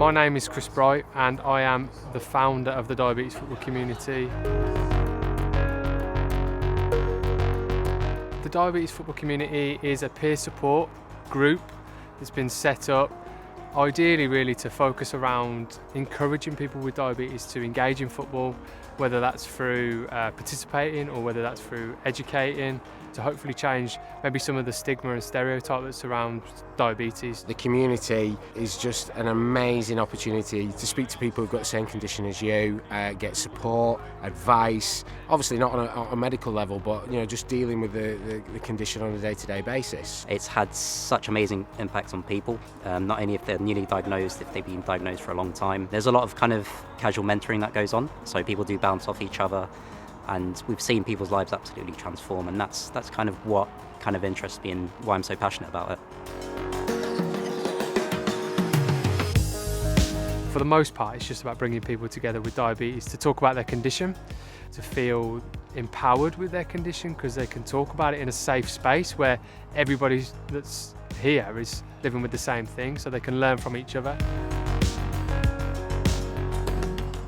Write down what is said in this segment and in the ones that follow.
My name is Chris Bright and I am the founder of the Diabetes Football Community. The Diabetes Football Community is a peer support group that's been set up ideally really to focus around encouraging people with diabetes to engage in football, whether that's through participating or whether that's through educating, to hopefully change maybe some of the stigma and stereotype that surrounds diabetes. The community is just an amazing opportunity to speak to people who've got the same condition as you, get support, advice, obviously not on a medical level, but just dealing with the condition on a day-to-day basis. It's had such amazing impacts on people, not only if they're newly diagnosed, if they've been diagnosed for a long time. There's a lot of kind of casual mentoring that goes on, so people do bounce off each other, and we've seen people's lives absolutely transform, and that's kind of what kind of interests me and why I'm so passionate about it. For the most part, it's just about bringing people together with diabetes to talk about their condition, to feel empowered with their condition because they can talk about it in a safe space where everybody that's here is living with the same thing, so they can learn from each other.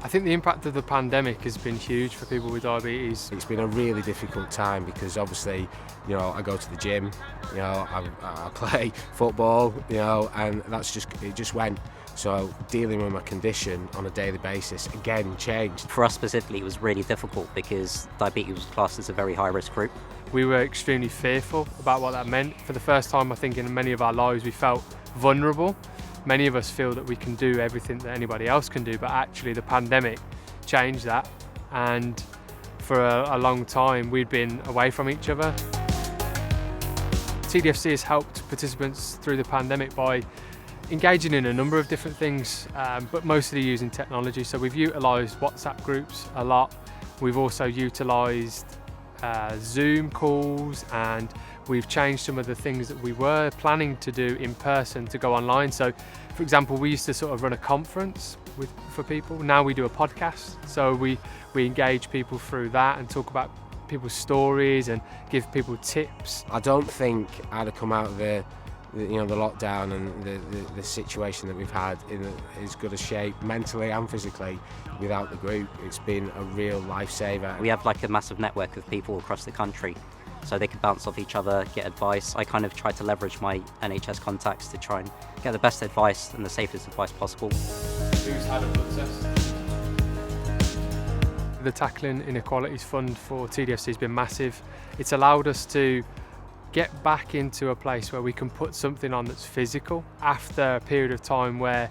I think the impact of the pandemic has been huge for people with diabetes. It's been a really difficult time because obviously, I go to the gym, I play football, and it just went. So dealing with my condition on a daily basis again changed. For us specifically, it was really difficult because diabetes was classed as a very high-risk group. We were extremely fearful about what that meant. For the first time, I think, in many of our lives, we felt vulnerable. Many of us feel that we can do everything that anybody else can do, but actually the pandemic changed that. And for a long time, we'd been away from each other. TDFC has helped participants through the pandemic by engaging in a number of different things, but mostly using technology. So we've utilised WhatsApp groups a lot. We've also utilised Zoom calls, and we've changed some of the things that we were planning to do in person to go online. So, for example, we used to sort of run a conference for people. Now we do a podcast. So we engage people through that and talk about people's stories and give people tips. I don't think I'd have come out of the lockdown and the situation that we've had in as good a shape mentally and physically without the group. It's been a real lifesaver. We have like a massive network of people across the country, so they can bounce off each other, get advice. I kind of try to leverage my NHS contacts to try and get the best advice and the safest advice possible. Who's had a blood test? The Tackling Inequalities Fund for TDFC has been massive. It's allowed us to get back into a place where we can put something on that's physical after a period of time where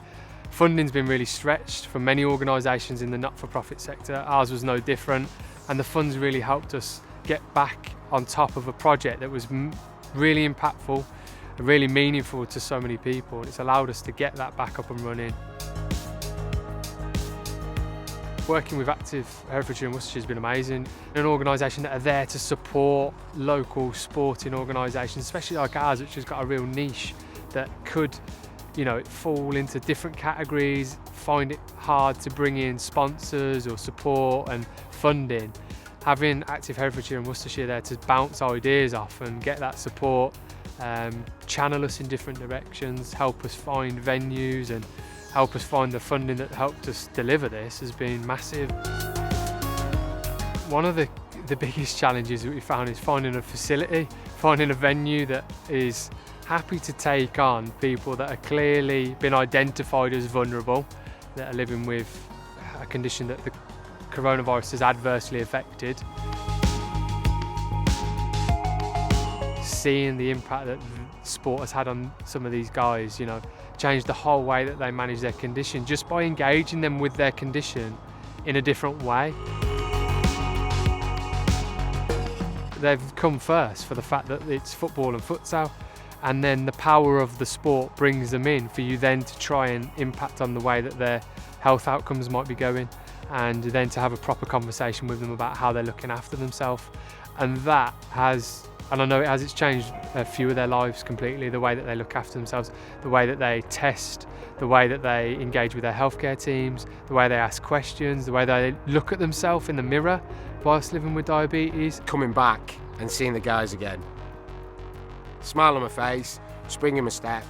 funding's been really stretched for many organisations in the not-for-profit sector. Ours was no different, and the funds really helped us get back on top of a project that was really impactful, really meaningful to so many people, and it's allowed us to get that back up and running. Working with Active Herefordshire and Worcestershire has been amazing. An organisation that are there to support local sporting organisations, especially like ours, which has got a real niche that could, fall into different categories, find it hard to bring in sponsors or support and funding. Having Active Herefordshire and Worcestershire there to bounce ideas off and get that support, channel us in different directions, help us find venues and help us find the funding that helped us deliver this has been massive. One of the biggest challenges that we found is finding a facility, finding a venue that is happy to take on people that are clearly been identified as vulnerable, that are living with a condition that the coronavirus has adversely affected. Seeing the impact that sport has had on some of these guys, changed the whole way that they manage their condition just by engaging them with their condition in a different way. They've come first for the fact that it's football and futsal, and then the power of the sport brings them in for you then to try and impact on the way that their health outcomes might be going, and then to have a proper conversation with them about how they're looking after themselves. And that has, and I know it has, it's changed a few of their lives completely, the way that they look after themselves, the way that they test, the way that they engage with their healthcare teams, the way they ask questions, the way they look at themselves in the mirror whilst living with diabetes. Coming back and seeing the guys again, smile on my face, spring in my step,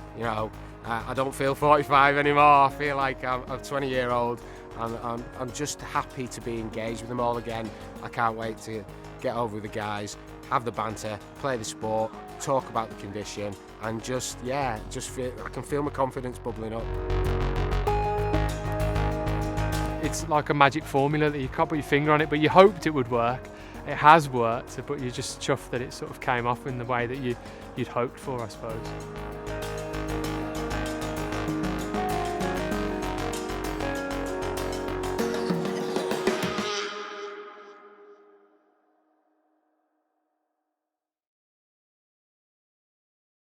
I don't feel 45 anymore. I feel like I'm a 20-year-old. I'm just happy to be engaged with them all again. I can't wait to get over with the guys, have the banter, play the sport, talk about the condition, and just feel, I can feel my confidence bubbling up. It's like a magic formula that you can't put your finger on it, but you hoped it would work. It has worked, but you're just chuffed that it sort of came off in the way that you'd hoped for, I suppose.